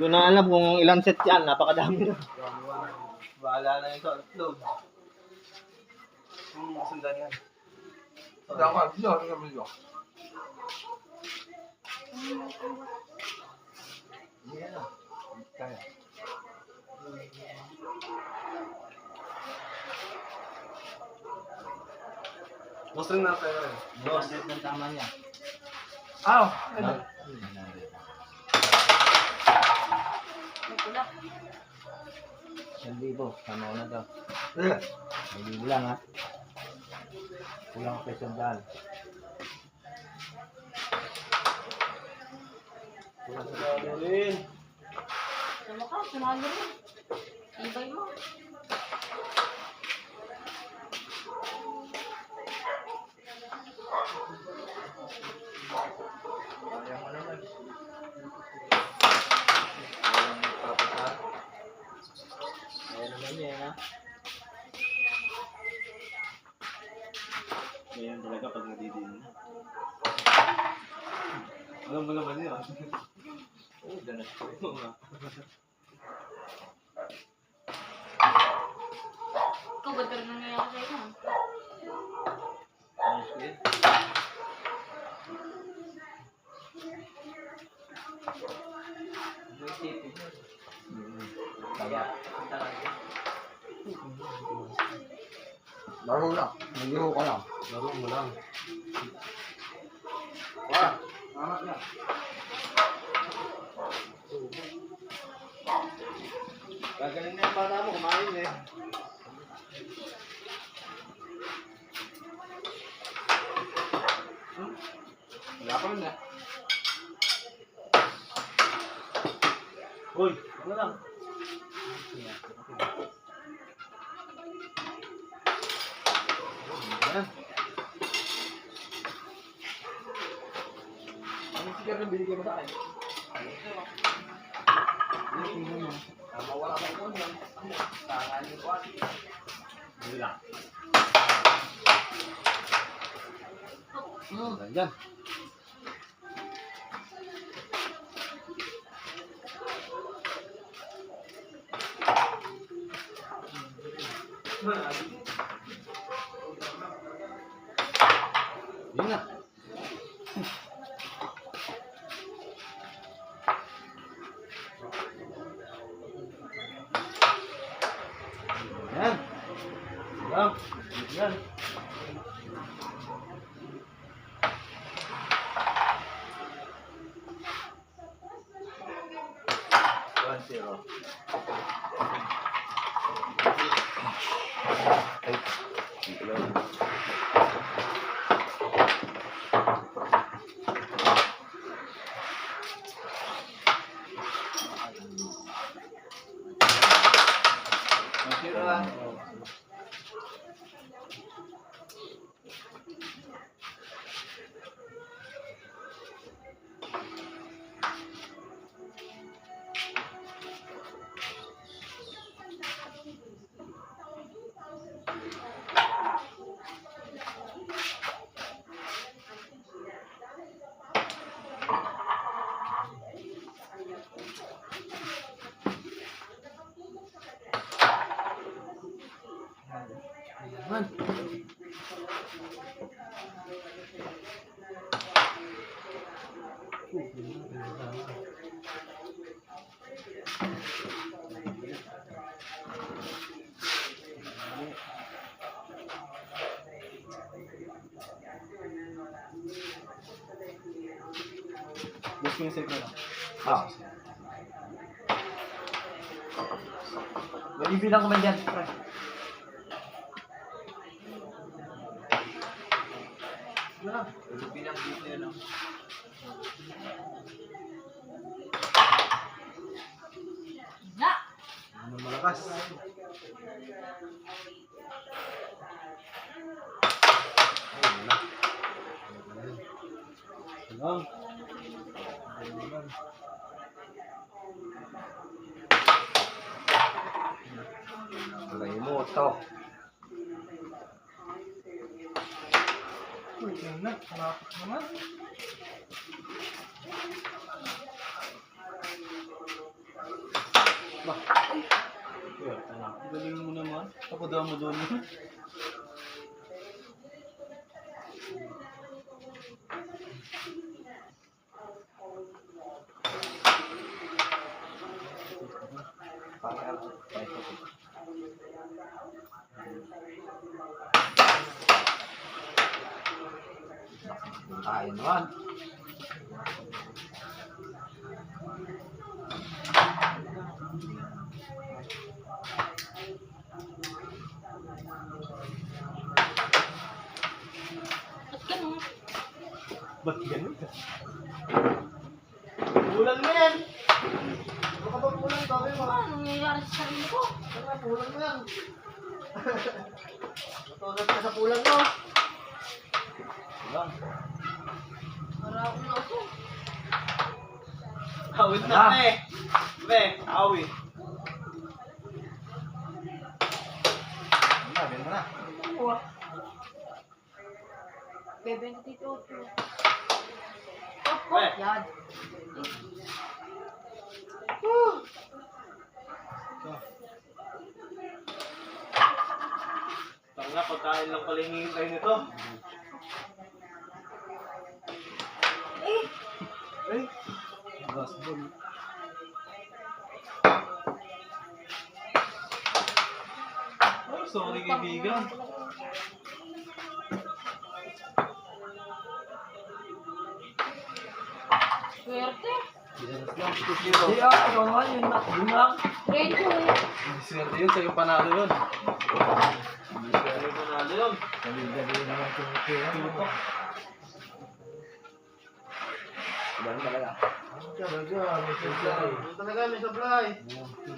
Hindi ko na alam kung ilang set yan. Napakadami na. Bahala na yung sa upload. Sundan yan. Dapat, yun, yun. Yan na. Kaya. Mustring na tayo rin. 200 ng tama niya. Aw! Ano? Pula. 1,000. Tama ko na daw. 1,000 lang ha. Kulang ko sa 100. Kulang sa 100 rin. Sama ka, sumali rin. Ibay mo. Kaya mo naman. Kaya naman yan ha. Ganyan talaga pag nadidin na. Alam mo naman yun. Oo, ganun. Oo nga. Ikaw, ba't pero nangyayari sa'yo? Ayos ko yun. Ano isipin yun? Kaya, Laro lang. Nag-iho ka lang. laro mo lang. Wala. Anak na. Gagaling na yung bata mo, kumain eh. Wala pa rin eh. Uy, ano lang? Yan. Anong sigar na binigay mo sa akin? Mawala ka po niyan. Tangan yung kwan. Hindi lang. Ganyan. Yun na. Yan. Yan. Yan. One zero. Ay, dito lang. One zero lang. Man. Gusto yung set na lang. Ah. Ibilang ko man dyan, pre. Wala. Bilang dito yun lang. Na! Ano malakas? Ay, wala. Salam. Malay mo ito. Uy, yan na. Malapit naman. pa. Galing mo naman. Ako daw mo doon. Tayo naman. Ba't ganun? Ba't ganun ka? Bulan mo yan! Baka ba bulan sabi mo? Ano nangyayari sa sarili ko? Baka bulan mo yan! Matulad ka sa bulan mo! Lang. Para ako na ako. Awit na, pre! Pre, awit! Benta na. Buwa. Bebenta dito. Oh, Eh. yan. Tanga, pagkain lang pala hinihintay nito. Eh, Eh? Gasbon. Oh, sorry kaibigan. swerte. Hindi ikaw naman yun lang. Grade 2 eh. Hindi swerte yun, sa'yo panalo yun. Hindi swerte yung panalo yun. Gabi naman tumutira. Iba rin talaga. Yun talaga, may supply.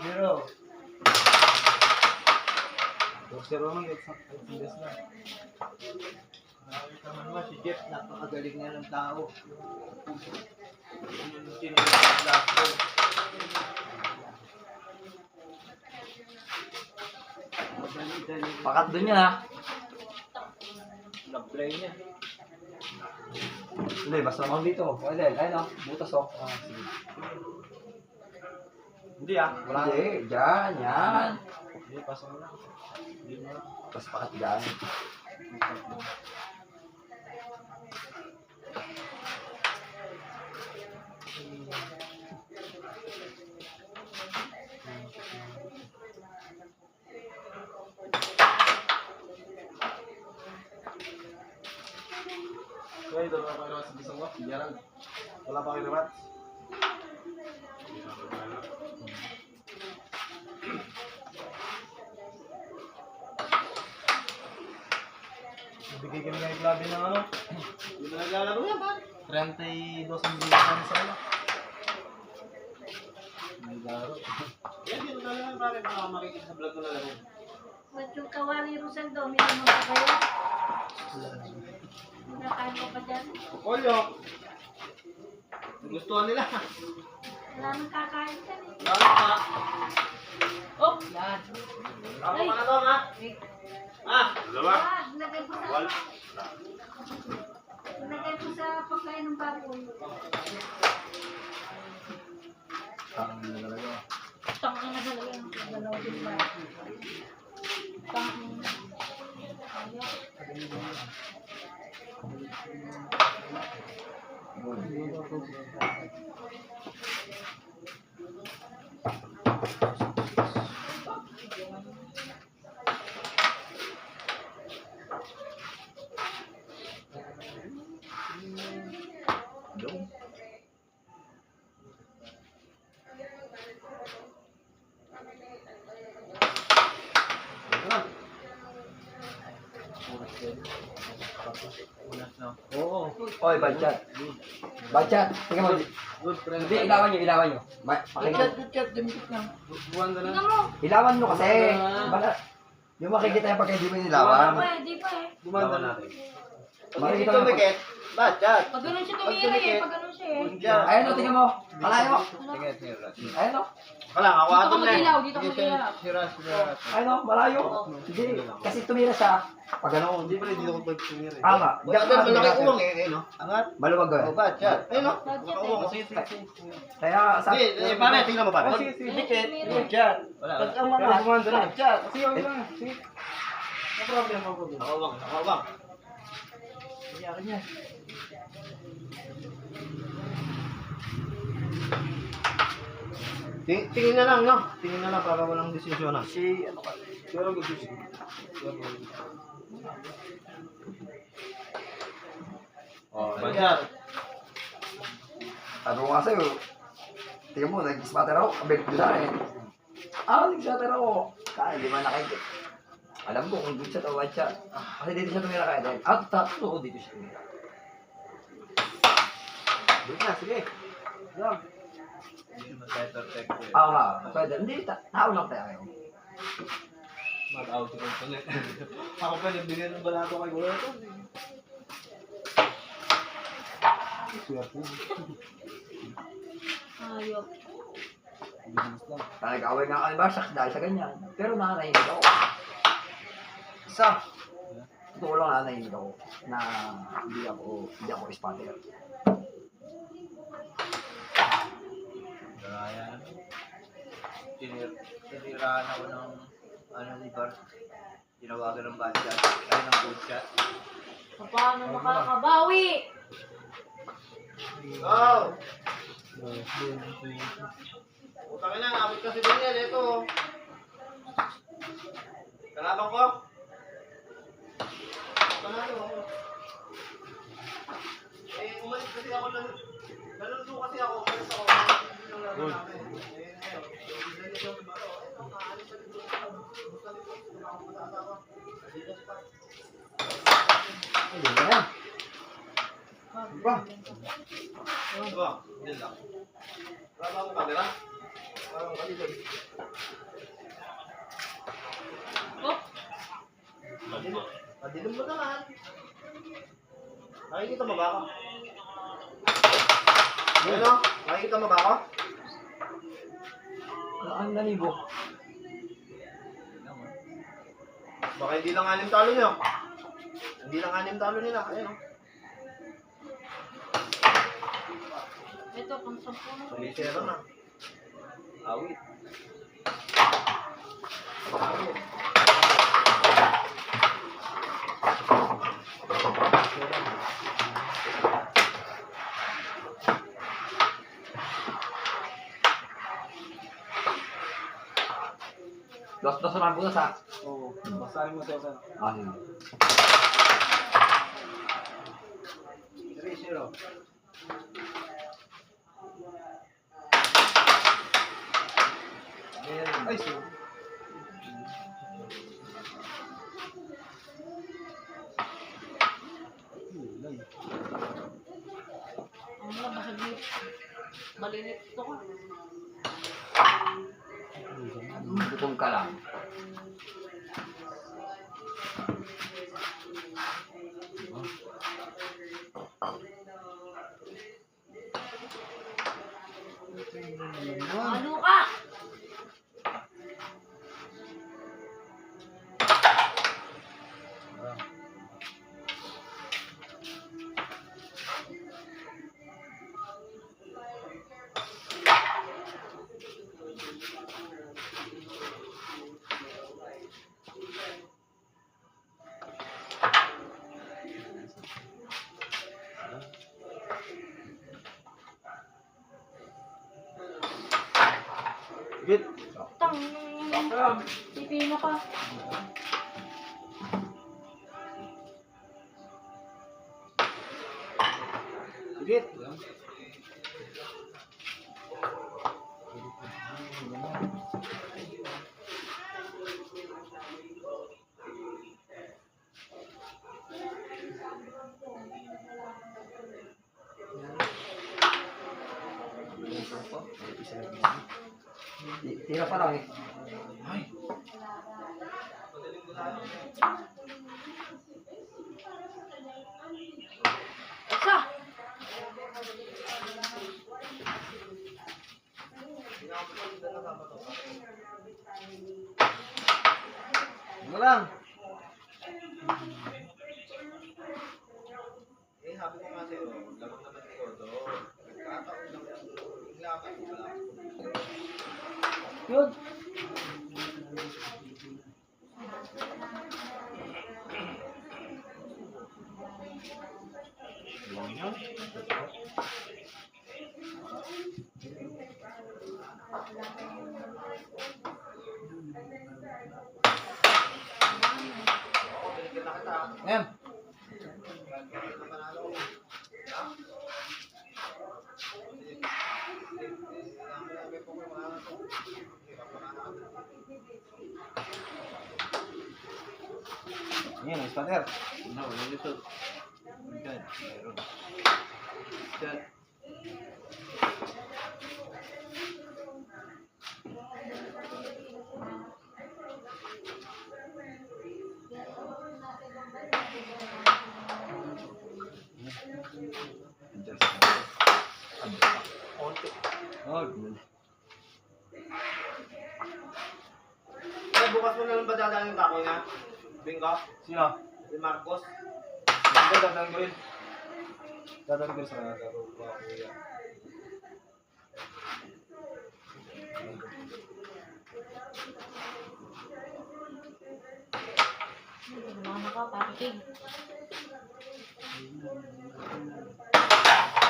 Zero. Zero man, it's na. Nakakita mo naman si Jeff, napakagaling nga ng tao. Yung tinutulog last ball. Pakat doon niya ha. Na-play niya. Hindi, basta naman dito. Pwede, ayun o. Butas o. Hindi ah. Wala. Hindi, dyan, yan. Hindi, pasok mo lang. Hindi mo lang. Tapos pakat dyan. Okay, doon na pa sa bisang ko. Yan. Wala pa kayo naman. Bigay kami ng klabe ng ano? Hindi na naglalaro yan, pare. 32 ang bilang kami sa ano. Naglaro. Yan, hindi naglalaro, pare. Baka makikita sa vlog ko na lang. Ba't yung kawali Rosel daw, may naman pa kayo? Nakain ko pa dyan. Polyo! Gustuhan nila. Wala nang kakain dyan eh. Lalo pa. Oh, yan. Lalo pa na to, ha? Eh, Ah! Dalawa. Lagay ko sa... Lagay ko sa pagkain ng baboy. Parang na talaga. Tangin na talaga yung dalawa din ba? Tangin na. Ayaw. Doon. Oo. Oy, bachat. Bachat. Tingnan mo. Good friend. Hindi, ilawan nyo. Pakinggan. Buwan ka na. Tingnan mo. Ilawan nyo kasi. Bala. Yung makikita yung pagka hindi mo nilawan. Di pa eh. Buwan ka natin. Makikita mo yung Bachat. Pag ganun siya tumira eh. Pag ganun siya eh. Ayan o, tingnan mo. Malayo. Sige, sige. Ayan o. Kalang, ako Dito ka ato na. mag-ilaw, dito ka mag-ilaw. Ayan o, malayo. Hindi. Kasi tumira siya. Pag ano. Hindi pa rin dito ko pag-tumira. Tama. Diyan ka malaki uwang eh. Ayun o. Angat. Maluwag ka. O, bachat. Ayun o. Bachat eh. Nakauwang. Sige, sige. Kaya sa... Sige, pare, tingnan mo pare. Sige, sige. Dikit. Bachat. Wala. Pag ang mga bachat. Sige, okay lang. Sige. No problem, no problem. Nakauwang, nakauwang. Sige, akin yan. Tingin na lang, no? Tingin na lang para walang desisyon na. Si... Ano ka? Pero mag-desisyon. Oh, bachat. Sabi ko nga sa'yo, tingnan mo, nag-smatter ako, kabit ko sa akin. Nag-smatter ako. Kaya, di ba nakikita? Alam ko kung good shot o bad shot. Kasi dito siya tumira kaya dahil. Totoo dito siya tumira. Doon na, sige. Yan. Oo nga, pwede. Hindi, tao lang tayo kayo. Mag-out ko ulit. Ako pa, nagbigay ng balato kay Kuya ito. Ayok. Nag-away nga kami ba, dahil sa ganyan. Pero nakakainig ako. Isa. Totoo lang nakakainig ako na hindi ako spotter. Gaya. Tinirahan ako ng ni Bar. Tinawagan ng bad shot. Ay, ng good shot. Paano makakabawi? Oh! Utangin na, nabot kasi din yan. Ito. Kalabang ko. Panalo ako. Umalis kasi ako lang. Naluto kasi ako. Umalis ako. Good. Ayun na yan. Ba? Ba? Hindi lang. Wala akong camera. Parang kaligon. Oh, Madilim mo naman. Nakikita mo ba ako? Ano? Nakikita mo ba ako? Ang nalibo. Baka hindi lang 6 talo niyo. Hindi lang 6 talo nila. Ayun o. ito pang 10 na. Tulisero na. Awit. Dos naman butas ha. Oo. Basahin mo sa ako. Sige. 3-0. Ay, so. Ang mga basaglit. Malinit ito ko. Gutom ka lang. Ano ka? Git. Tang. Pipino ka. Git. Tira pa lang eh. Ay. Isa. Ano lang? Eh, sabi ko nga sa'yo, lamang naman ni Odo. Nagkataon lang yan. Inglaman ko pala. Yun. Lang yan. Ayan. Ayan, starter. No, wala dito. Yan, meron. Yan. Diyan sa konti. Oh, ganun. Eh, bukas mo na lang ba dadaan yung kakoy na? Bingo? Sino? Si Marcos? Hindi, dadaan ko rin. Dadaan ko rin sa kanya. Dadaan ko kuya. Mga nakapakitig.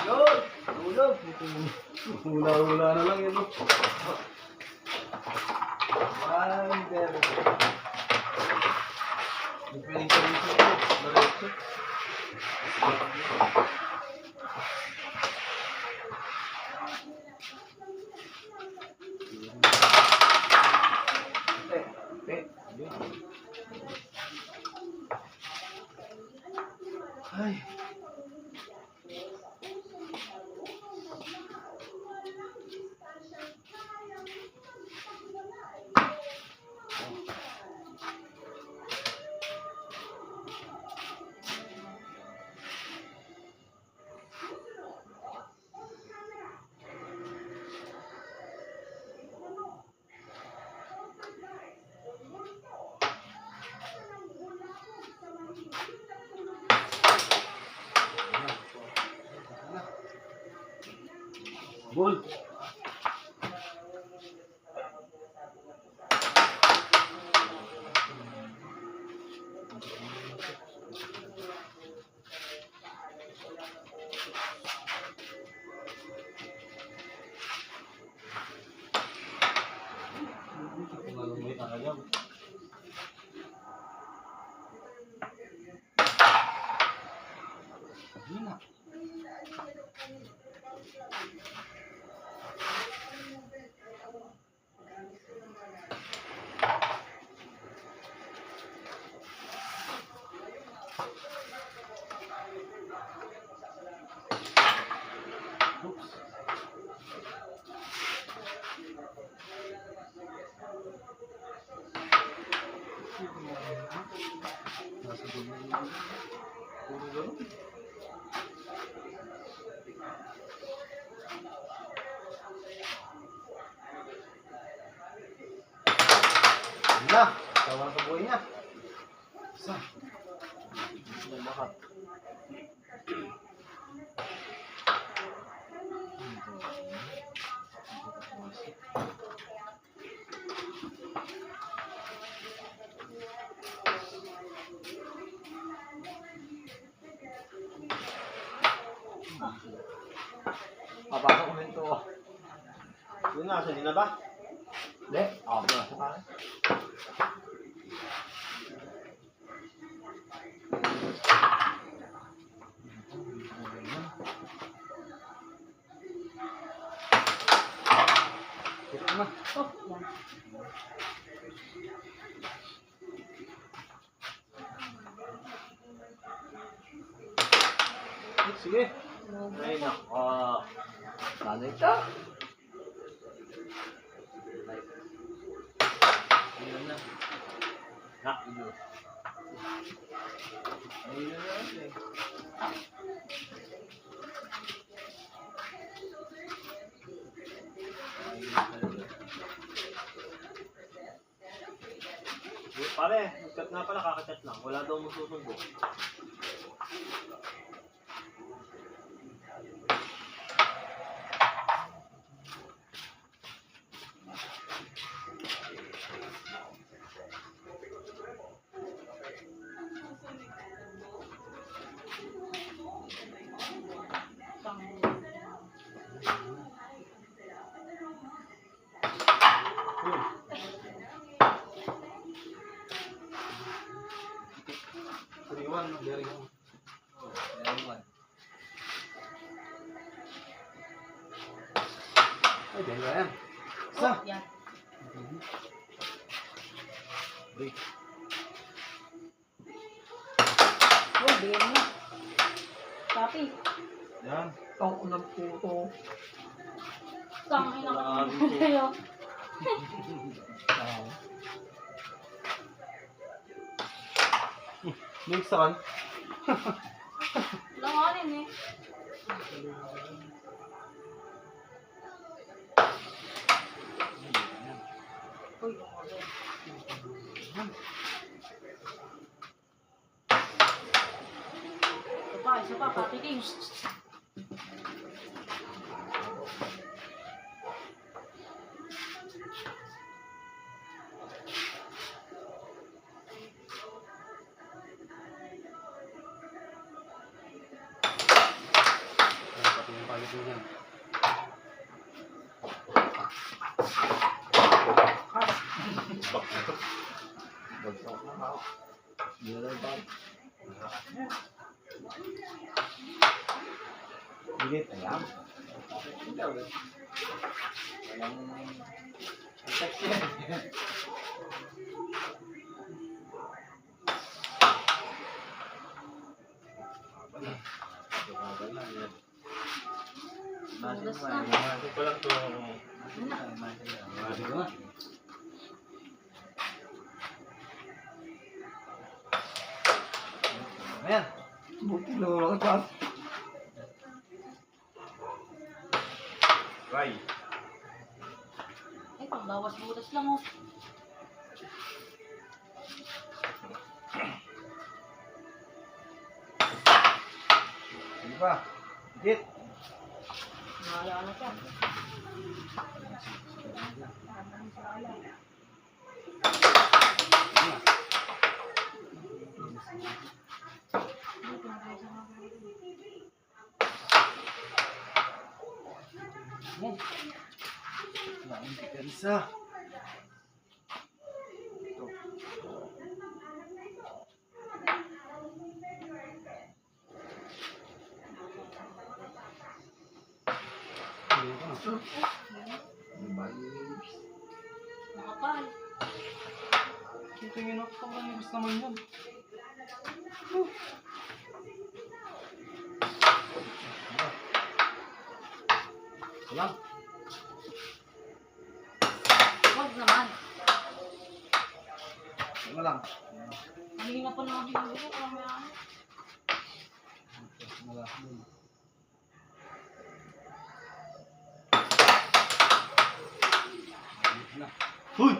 Yun! Tulog! Hula-hula na lang yun. Ay, pero. Yung piling sa dito ko. Diretso. Ay. Ball. Malumit ang ayam. Hina. Oops. Nasa dulo. Puro gano'n. Na, tawa sa buhay niya. Isa. Lumakat. Papasok ko rin to. Yun na, sali na ba? Hindi, ako na sa kanan. Ito na. Oh, yan. Sige. Lobo. Ay, nako. Sana ito. Yun na. Na, yun. Ayun na lang eh. Pare, nagkat nga pala, kakakat lang. Wala daw mo susundo. Sariwan, very good. Ay, dyan yan. Isa. Oh, yan. Break. Oh, bigyan mo na. Copy. Yan. Ang unang puto. Tangin na Grabe ka po. tayo. Next one. Langanin eh. Uy, okay. Isa pa, Papi King. Pati yung palit mo yan. Bagsak na ako. Hindi na lang tayo. Higit. Ayan. Budas na. Ito pa lang to. Sabi ko nga. Ayan. Buti lolo ka. Try. Ay, pagbawas butas lang oh. Hindi pa. Higit. Mahala na siya. Lain kita bisa. Nakapal. Tingin ako pang nangibis naman yun. Lang. Huwag naman. Ano lang. Hindi nga pa naman binibigyan ko may ano. Wala. Huy!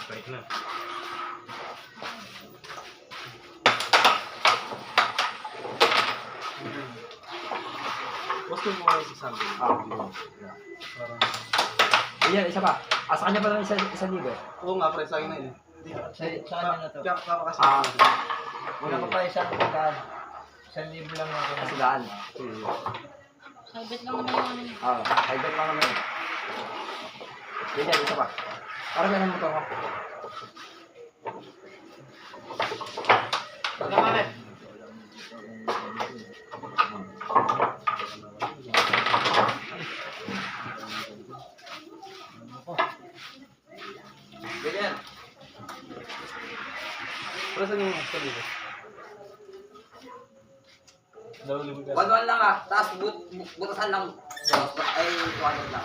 Baik na. Gusto mo nga si Sandy? Parang... Ayan, isa pa. Sa kanya pa lang isa libo eh. Oo nga, pre, sa akin na yun. Sa kanya na to. Kaya kasi. Wala pa pa isang pagkaan. 1,000 lang ako. Kasi daan. Saibit lang naman yung ano niya. Ay bet lang naman eh. Ganyan, isa pa. Para ganun mo to ko. Wala nga rin. Ganyan. Pero saan yung sa libo? Dalawang libo ka. 1-1 lang Tapos butasan lang. Ay, 1-1 lang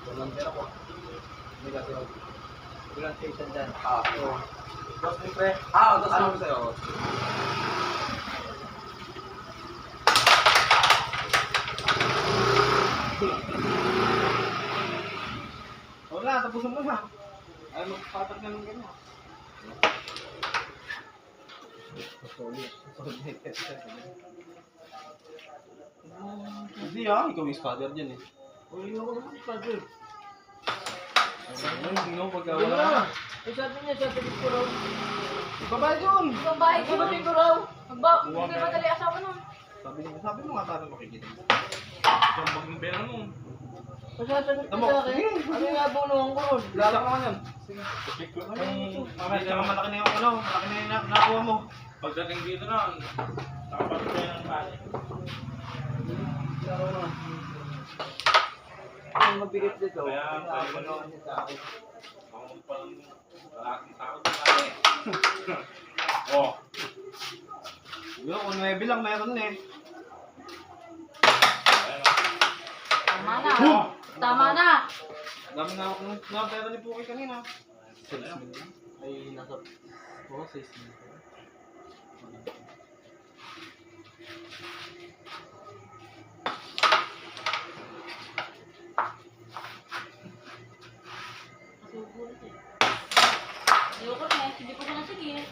Walang pera ko. Hindi kasi ako. Walang station dyan. Oo. Boss, may pre. Tapos Ano ko sa'yo? Wala, tapusin mo na. Ay, magpapat ka ng ganyan. Solid. Hindi ikaw yung spotter dyan eh. Uy, ako naman spotter. Hindi mo pagkawala. Eh, sabi niya, sabi ko raw. Babae yun! Ibang bahay, sabi ko raw. Hindi madali asawa nun. Sabi mo nga parang makikita. Isang bagong pera mo. Masasagot ko sa akin. Ano yung nabunuhan ko ron? Lalak naman yan. Sige. Mamaya malaki na yung ano, malaki na yung nakuha mo. Pagdating dito na, dapat ko yan ang pare. Laro na. ang mabigat dito. Kaya, Pinapanood niya sa akin. Ako palang lalaking tao sa pare. Oh, Yo, kung 9 lang meron eh. ayan o. Tama na. Tama na. Dami na ako na pera ni Puki kanina. 6 million. Ay, nasa... Oo, 6 million. Ayoko na eh. Hindi ko na sige.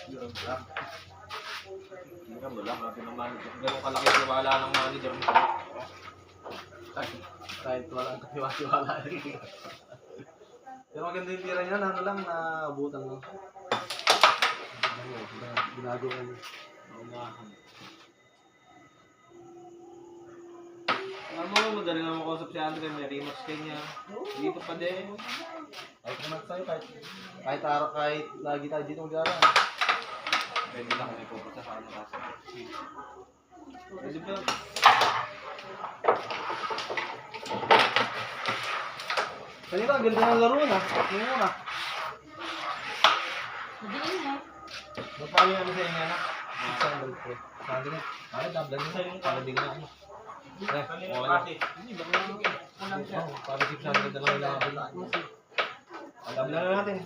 Hindi ka wala, grabe ng manager. Ganun kalaki yung tiwala ng manager mo. Kahit wala ang katiwala rin. Pero maganda yung tira niya, ano lang, naabutan lang. Ginagawa niya. Naunahan. Alam mo, madali na makausap si Andre, may rematch kanya. Dito pa din. Kahit naman sa'yo, kahit araw, kahit lagi tayo dito mag-aaral. Pwede lang kung ipupunta sa ano kasi. Pwede ba? Kanina, ganda ng laro na. Tingnan mo na. Madiin na. Magpano yung ano sa inyo na? 600 pre. Sabi na. Ay, tablan nyo sa'yo. Para di na ano. Kanina wala. kasi. Hindi, baka walang siya. Para 600 na lang laban na. Tablan na natin.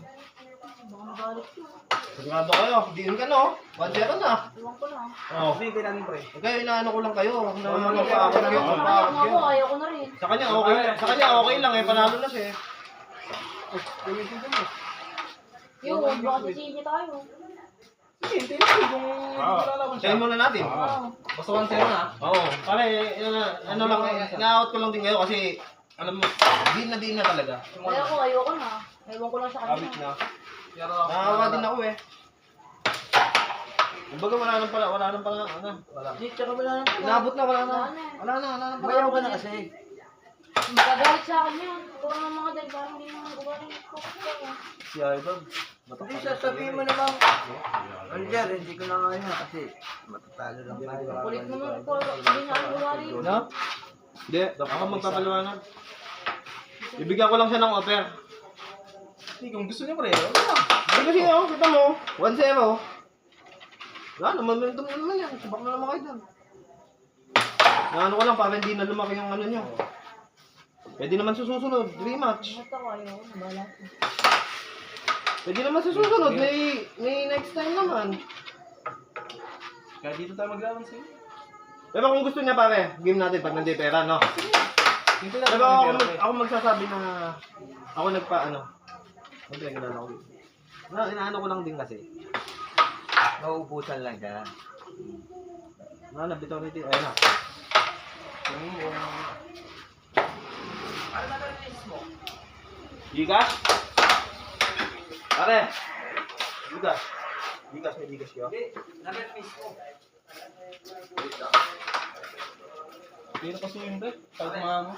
Baka magalit ko. Sigurado kayo. Diin ka no? 1-0 na. Iwan ko lang. Oo. Hindi, namin pre. Kayo, inaano ko lang kayo. Ayaw Napakawag kayo. Napakawag ako, kayo. ayaw ko na rin. Sa kanya, okay. Sa kanya, okay lang eh. Panalo na siya eh. Yun, baka sisihin niya tayo. Sige, hintayin natin kung lalaban siya. Hintayin muna natin. Oo. Basta 1-0 na? Oo. Pare, ano lang, ina-out ko lang din kayo kasi, alam mo, di na talaga. Kaya ako, ayoko na. Ewan ko lang sa Habit kanya. na. Nakawa din ako eh. Kumbaga wala nang pala, ano. Wala. Hindi, tsaka wala na. Inabot na, wala na. Wala na. Wala na. Bayaw ka na kasi. Magagalit sa akin yun. Puro ng mga dahil parang hindi naman ugaling ko. Si Idol. Hindi, sasabihin mo naman. Andyan, hindi ko na nga yan kasi matatalo lang tayo. Kulit mo nun, hindi na ako ugaling. No? Hindi, ako magpapaliwanag. Ibigyan ko lang siya ng offer. Hindi, kung gusto niya pre, wala. Hindi kasi ako, kita mo, 1-0. Wala, momentum na naman yan. Sabak na naman kayo dyan. Naano ko lang para hindi na lumaki yung ano niya. Pwede naman sa susunod, rematch. Basta ko, ayaw ko. Nabala ko. Pwede naman sa susunod, may next time naman. Kaya dito tayo maglaban sa'yo. Pero kung gusto niya pare, game natin pag nandiyo pera, no? Pero ako magsasabi na ako nagpa-ano. Ano yung ginala ko dito? Inaano ko lang din kasi. Nauubusan lang ka. Nabitaw nito. Ayun na. Ano na release mo? Gigas? Pare! Gigas. Gigas, may gigas kayo. Hindi, na-release mo. Hindi na kasi yung break. Kahit mga ano.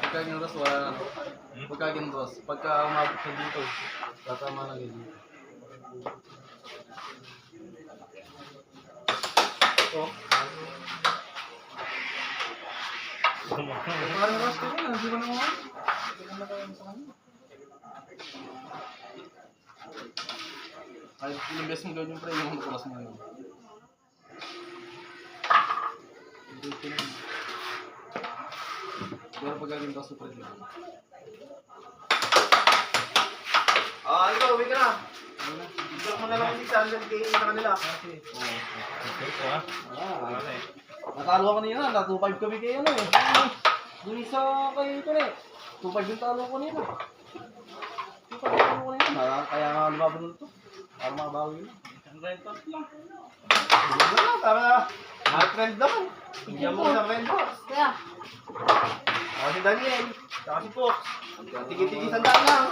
Pagka ginros, wala na. Pagka ginros, pagka umabot sa dito, tatama na ganyan. Ito. Parang ras ko yun, hindi ko naman. Hindi ko na kayo sa kanya. Kahit ilang beses mo gawin yung pre, yung oras mo yun. Pero pag gagawin ka super din. Ikaw, uwi ka na. Ibigak mo na lang yung 600k sa kanila. Natalo ka kanina, na 2.5 kami kayo ano eh. Yung isa kay ito eh. 2.5 yung talo ko kanina. 2.5 yung talo ko kanina. Kaya nga lumaban nito. Para makabawi yun. Ang rentos lang. Wala lang, para my friend naman. Bigyan mo sa friend box. Kaya, Ako si Daniel. Saka si Fox. Tigi-tigi sandaan lang.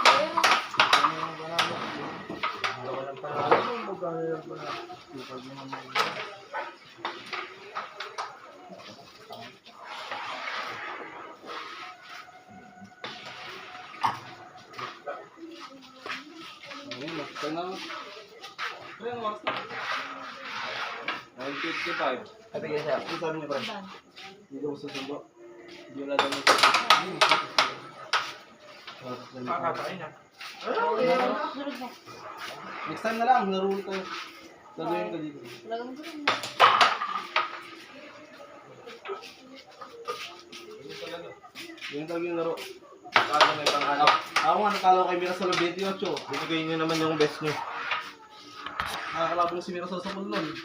Ayun, nakita na. Ayun, oras na. 9:55. Sabi ka siya. Ano sabi niya, pre? saan? Hindi ko susundo. Hindi wala daw nito. Kakakain na. Sunod na. Next time na lang, laro ulit tayo. Sabihin ko dito. Talagang sunod na. Yung talaga yung laro. Kala may pang-ano. Ako nga natalo kay Mirasol 28. Binigay niyo naman yung best niyo. Nakakalaban si Mirasol sa pool nun.